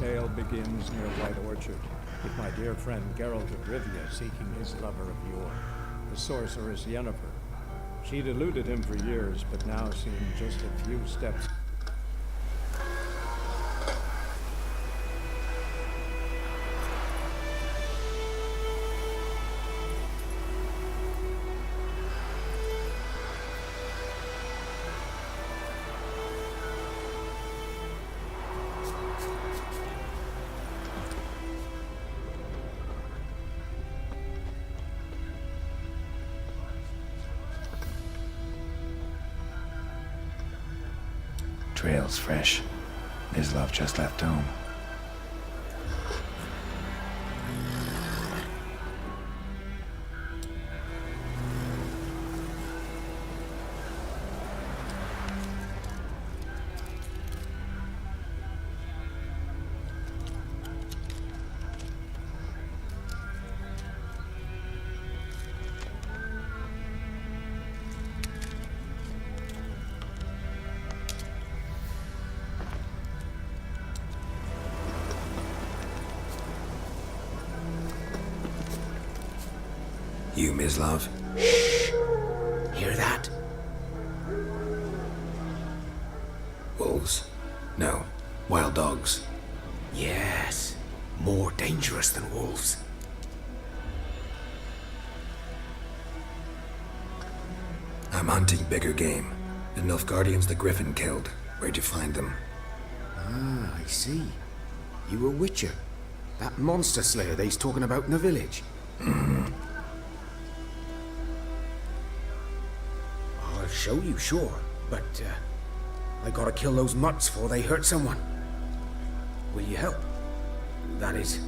tale begins near White Orchard, with my dear friend Geralt of Rivia seeking his lover of yore, the sorceress Yennefer. She'd eluded him for years, but now seemed just a few steps. Trail's fresh. Mislav just left home. You, Mislav? Shh! Hear that? Wolves? No. Wild dogs. Yes. More dangerous than wolves. I'm hunting bigger game. The Nilfgaardians the Griffin killed. Where'd you find them? Ah, I see. You a witcher. That monster slayer they's talking about in the village. Mm-hmm. I'll show you, sure. But, I gotta kill those mutts before they hurt someone. Will you help? That is,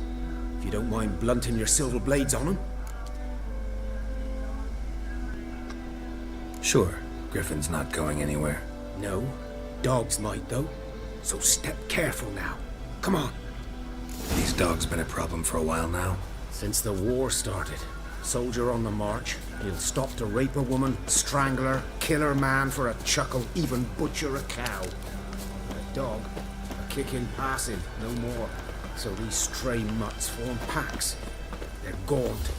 if you don't mind blunting your silver blades on them. Sure. Griffin's not going anywhere. No. Dogs might, though. So step careful now. Come on. These dogs been a problem for a while now? Since the war started. Soldier on the march. He'll stop to rape a woman, strangle her, kill her man for a chuckle, even butcher a cow. A dog, a kicking passing, no more. So these stray mutts form packs. They're gaunt,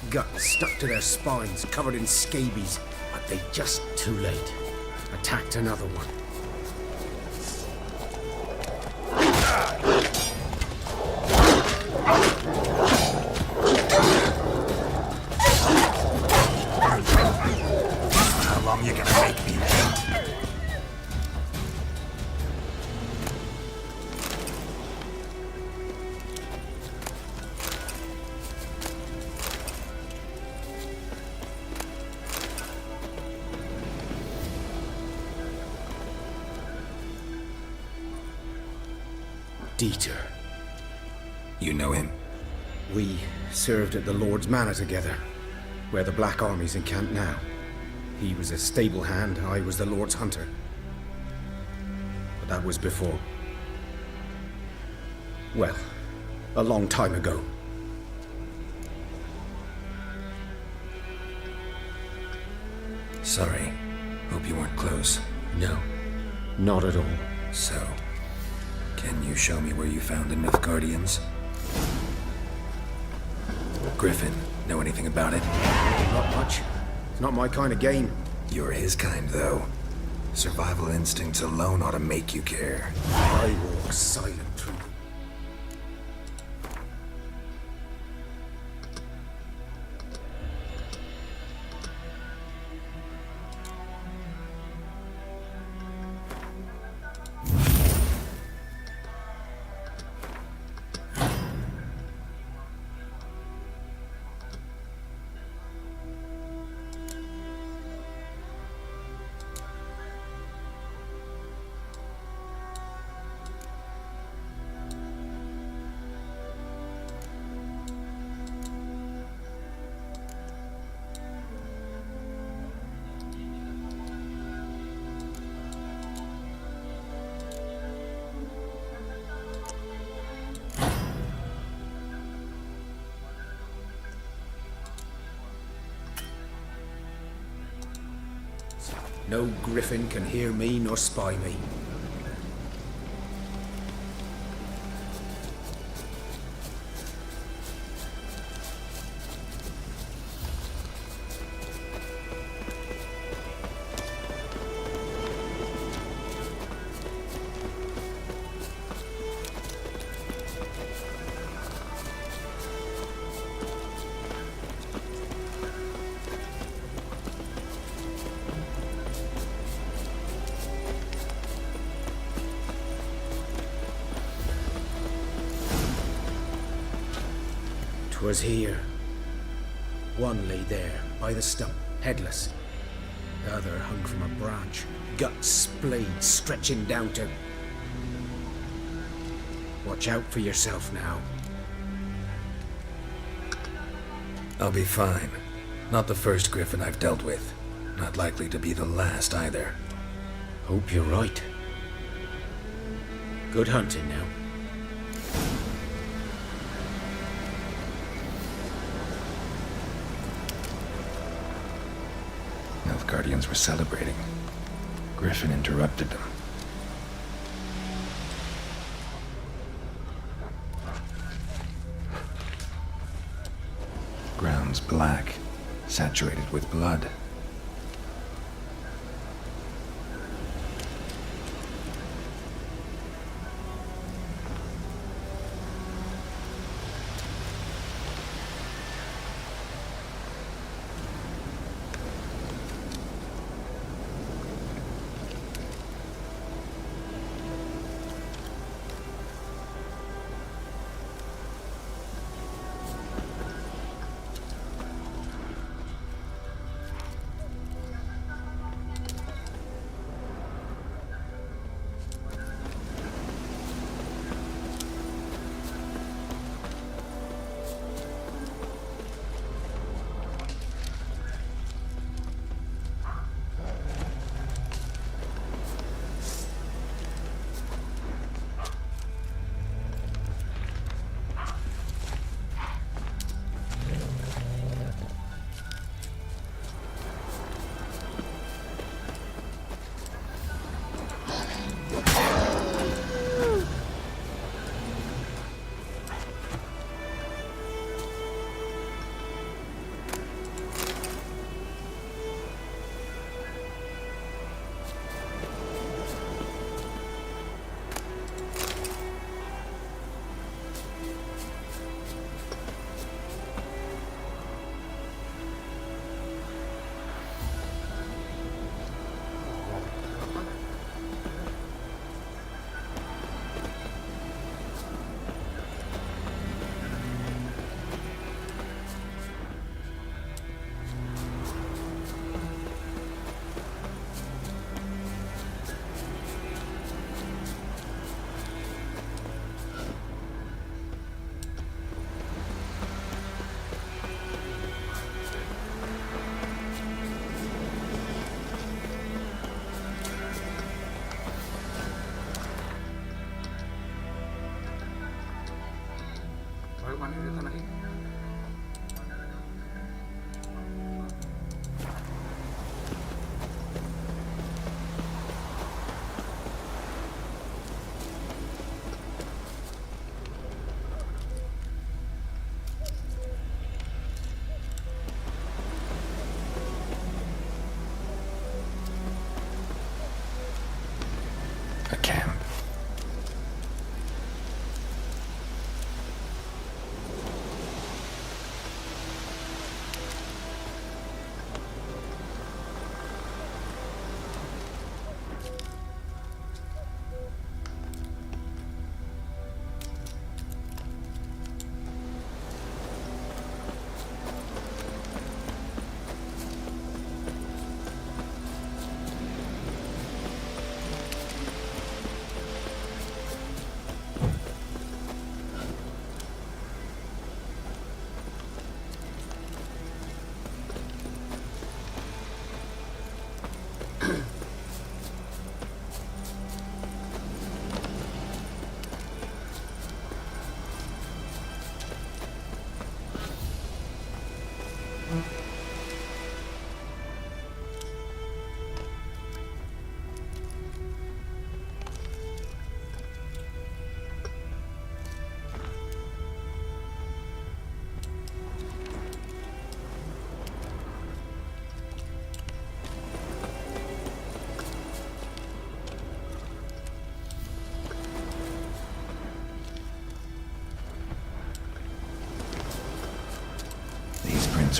guts stuck to their spines, covered in scabies. But they just too late. Attacked another one. How long you gonna make me wait? Dieter. You know him? We served at the Lord's Manor together, where the Black Army's encamped now. He was a stable hand, I was the Lord's hunter. But that was before. Well, a long time ago. Sorry. Hope you weren't close. No, not at all. So, can you show me where you found the Nilfgaardians? Griffin, know anything about it? Not much. It's not my kind of game. You're his kind, though. Survival instincts alone ought to make you care. I walk silent through them. No griffin can hear me nor spy me. 'Twas here. One lay there, by the stump, headless. The other hung from a branch, guts splayed, stretching down to... Watch out for yourself now. I'll be fine. Not the first griffin I've dealt with. Not likely to be the last either. Hope you're right. Good hunting now. Guardians were celebrating. Griffin interrupted them. Ground's black, saturated with blood. A camp.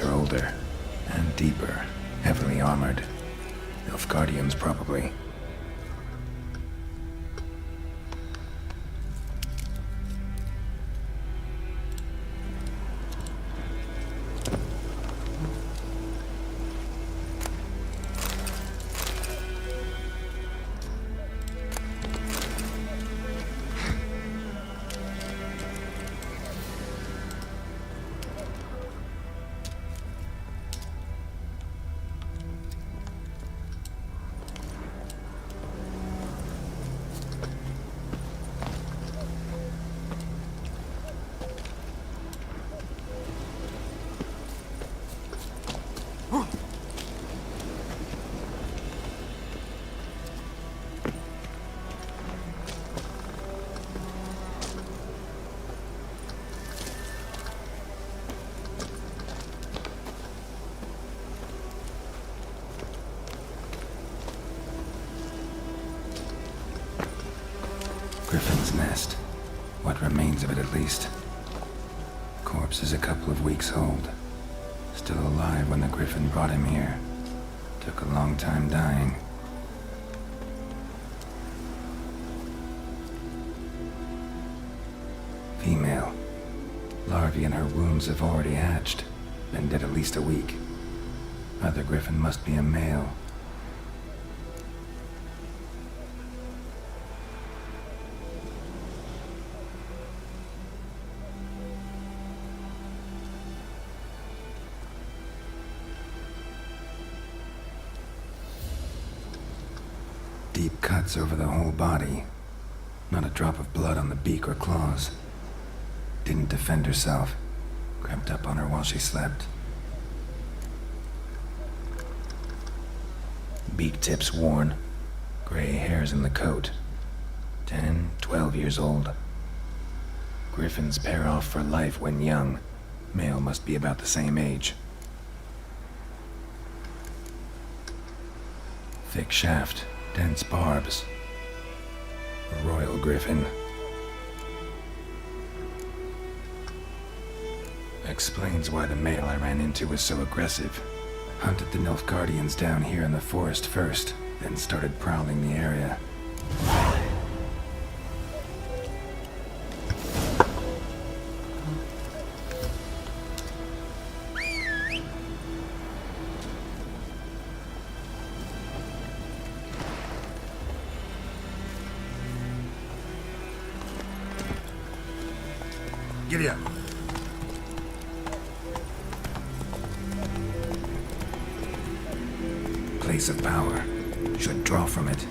Are older and deeper, heavily armored. Elf Guardians, probably. signs of it at least. Corpse is a couple of weeks old. Still alive when the Griffin brought him here. Took a long time dying. Female. Larvae in her wombs have already hatched. Been dead at least a week. Other Griffin must be a male. Deep cuts over the whole body. Not a drop of blood on the beak or claws. Didn't defend herself. Crept up on her while she slept. Beak tips worn. Gray hairs in the coat. 10, 12 years old. Griffins pair off for life when young. Male must be about the same age. Thick shaft. Dense barbs. A royal griffin. Explains why the male I ran into was so aggressive. Hunted the Nilfgaardians down here in the forest first, then started prowling the area. Giddy up. Place of power. Should draw from it.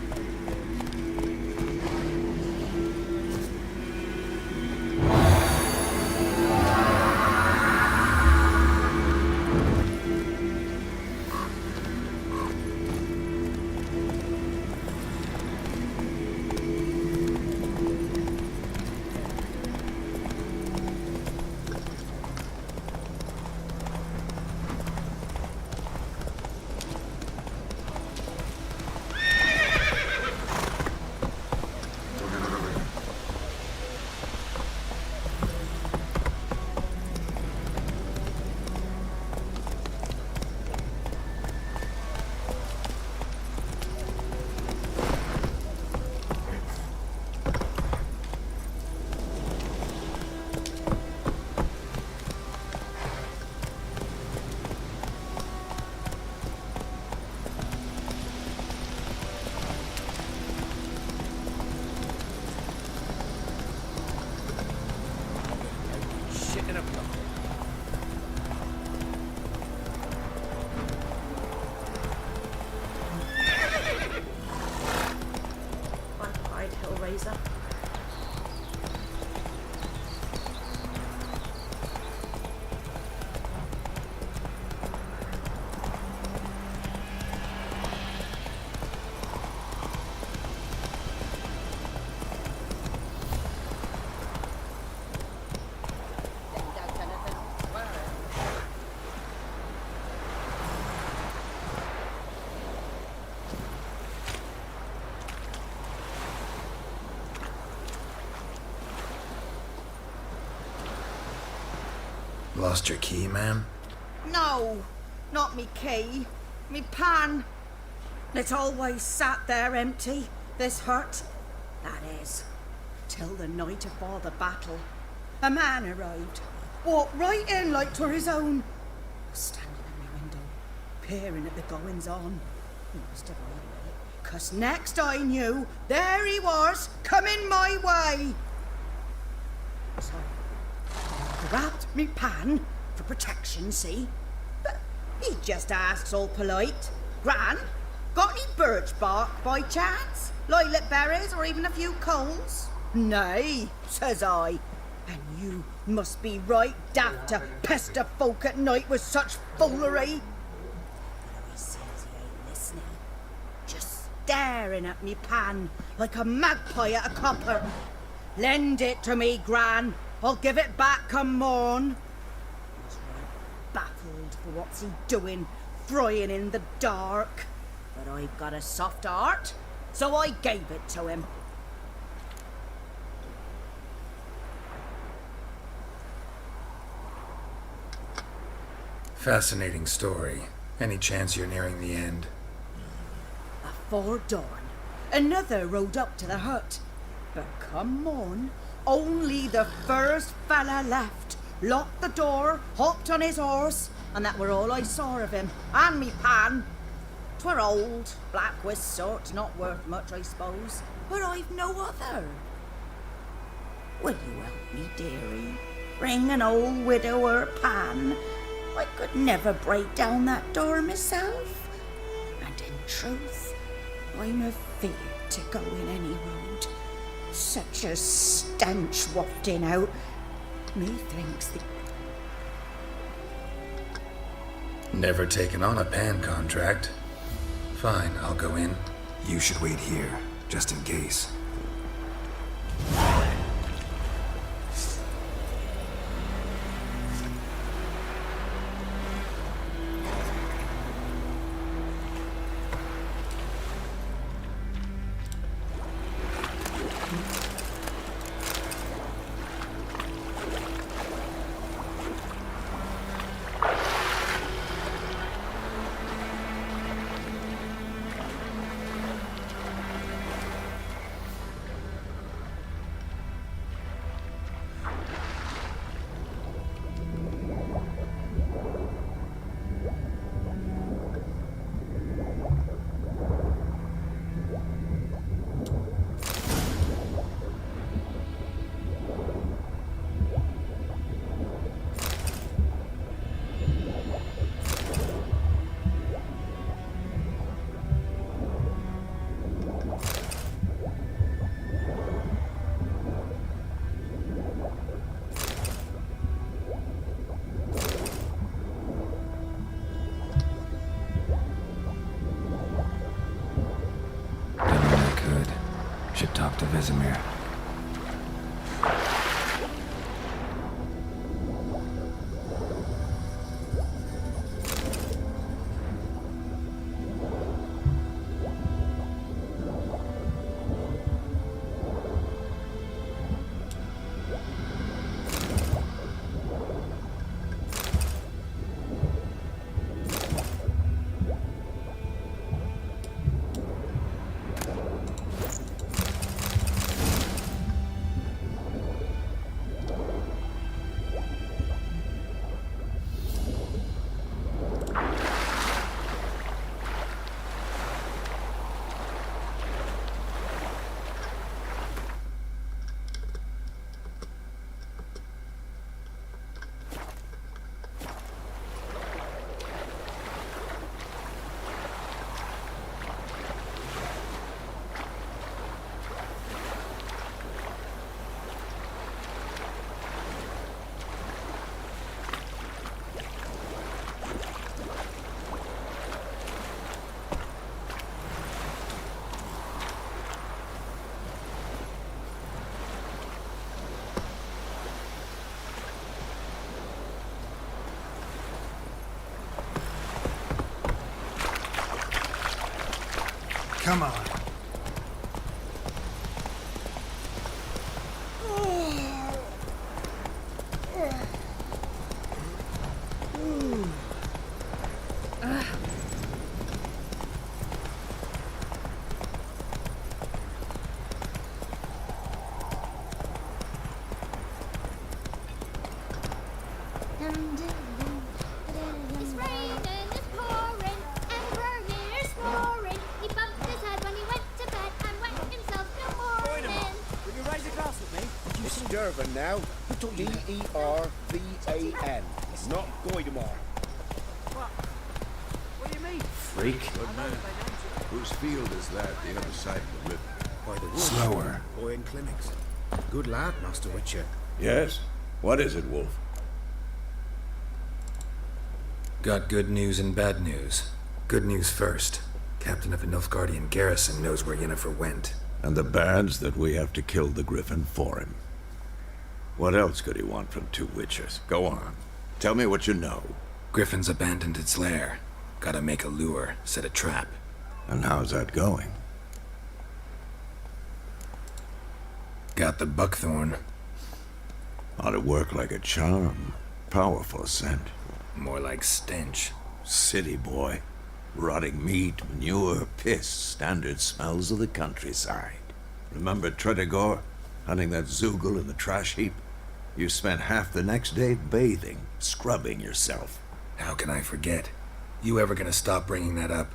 Lost your key, ma'am? No, not me key. Me pan. It always sat there empty, this hut. That is, till the night afore the battle. A man arrived, walked right in like 'twere his own. Standing at my window, peering at the goings on. He must have eyed me, 'cause next I knew, there he was, coming my way. So I grabbed me pan for protection, see? But he just asks all polite, Gran, got any birch bark by chance? Lilac berries or even a few coals? Nay, says I. And you must be right daft to pester folk at night with such foolery. But he says he ain't listening. Just staring at me pan like a magpie at a copper. Lend it to me, Gran. I'll give it back come morn. He's right baffled for what's he doing, frying in the dark. But I've got a soft heart, so I gave it to him. Fascinating story. Any chance you're nearing the end? Afore dawn, another rode up to the hut. But come on, only the first fella left. Locked the door, hopped on his horse, and that were all I saw of him, and me pan. 'Twere old, black-wist sort, not worth much, I suppose, but I've no other. Will you help me, dearie? Bring an old widower pan. I could never break down that door myself. And in truth, I'm afeard to go in any road. Such a stench wafting out. Methinks the... Never taken on a pan contract. Fine, I'll go in. You should wait here, just in case. Should talk to Vesemir. Come on. It's raining, it's pouring, and Bernier's snoring. He bumped his head when he went to bed and wet himself till morning. Will you raise a glass with me? You see Durban now. D-E-R-V-A-N. Not Goidemar. What do you mean? Freak. Good man. Whose field is that, the other side of the river? By the wolf. Slower. Boy in clinics. Good lad, Master Witcher. Yes? What is it, Wolf? Got good news and bad news. Good news first. Captain of a Nilfgaardian garrison knows where Yennefer went. And the bad's that we have to kill the Griffin for him. What else could he want from two witchers? Go on. Tell me what you know. Griffin's abandoned its lair. Gotta make a lure, set a trap. And how's that going? Got the buckthorn. Ought to work like a charm. Powerful scent. More like stench. City boy. Rotting meat, manure, piss, standard smells of the countryside. Remember Tredegor? Hunting that Zoogle in the trash heap? You spent half the next day bathing, scrubbing yourself. How can I forget? You ever gonna stop bringing that up?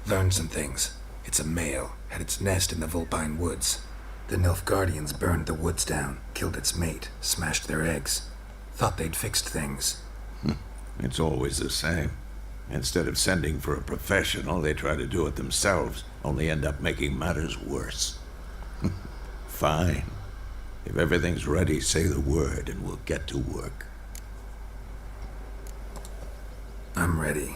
Learned some things. It's a male, had its nest in the Vulpine Woods. The Nilfgaardians burned the woods down, killed its mate, smashed their eggs. Thought they'd fixed things. It's always the same. Instead of sending for a professional, they try to do it themselves, only end up making matters worse. Fine. If everything's ready, say the word and we'll get to work. I'm ready.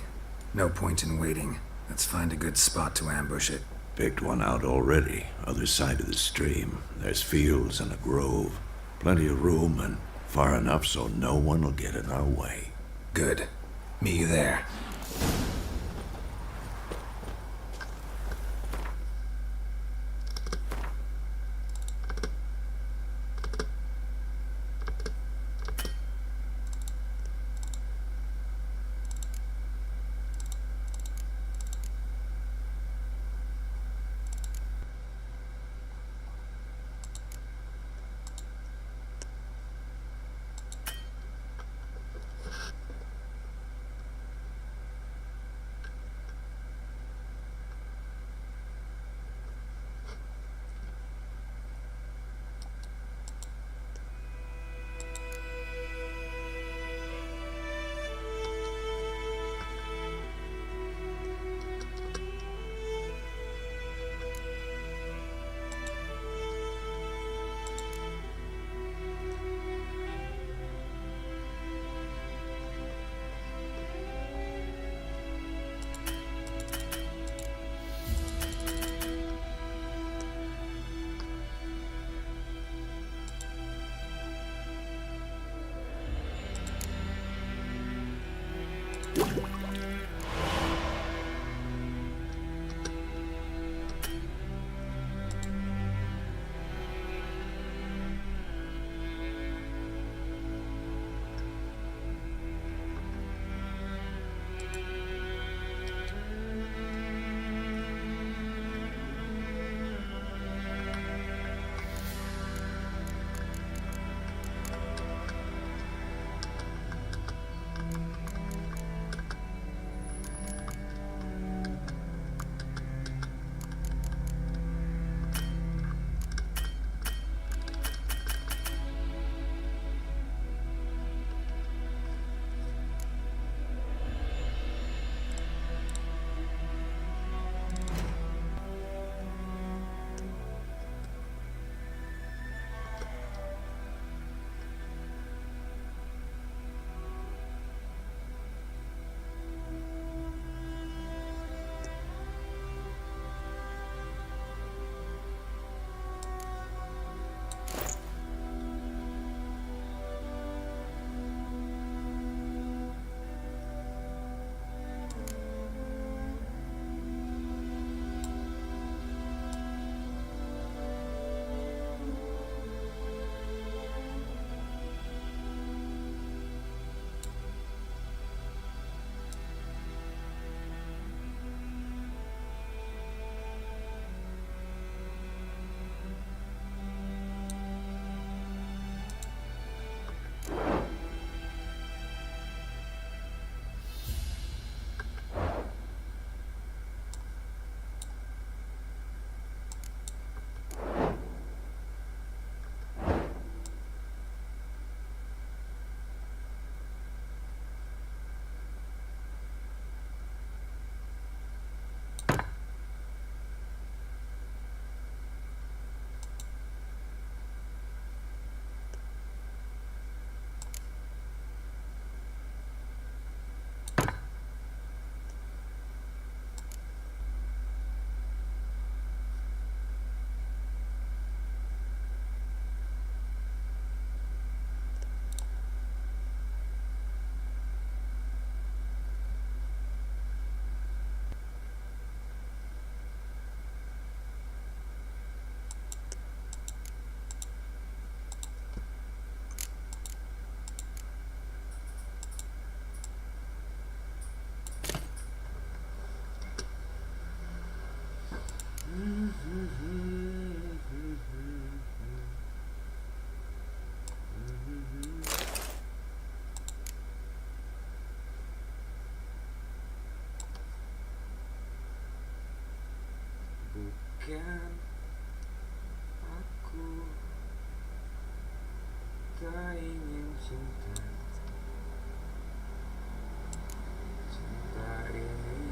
No point in waiting. Let's find a good spot to ambush it. Picked one out already, other side of the stream. There's fields and a grove. Plenty of room and far enough so no one will get in our way. Good. Meet you there. Bagaikan aku tak ingin cinta. Cinta ini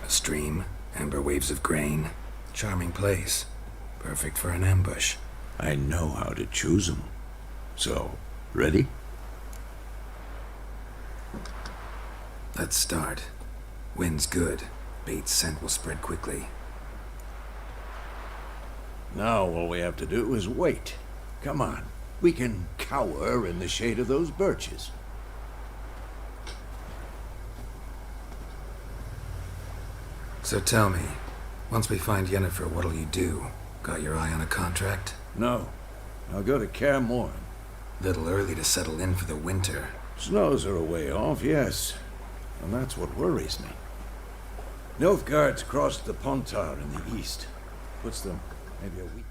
A stream, amber waves of grain. Charming place. Perfect for an ambush. I know how to choose 'em. So, ready? Let's start. Wind's good. Bait's scent will spread quickly. Now all we have to do is wait. Come on. We can cower in the shade of those birches. So tell me, once we find Yennefer, what'll you do? Got your eye on a contract? No. I'll go to Kaer Morhen. Little early to settle in for the winter. Snows are a way off, yes. And that's what worries me. Nilfgaard's crossed the Pontar in the east. Puts them maybe a week.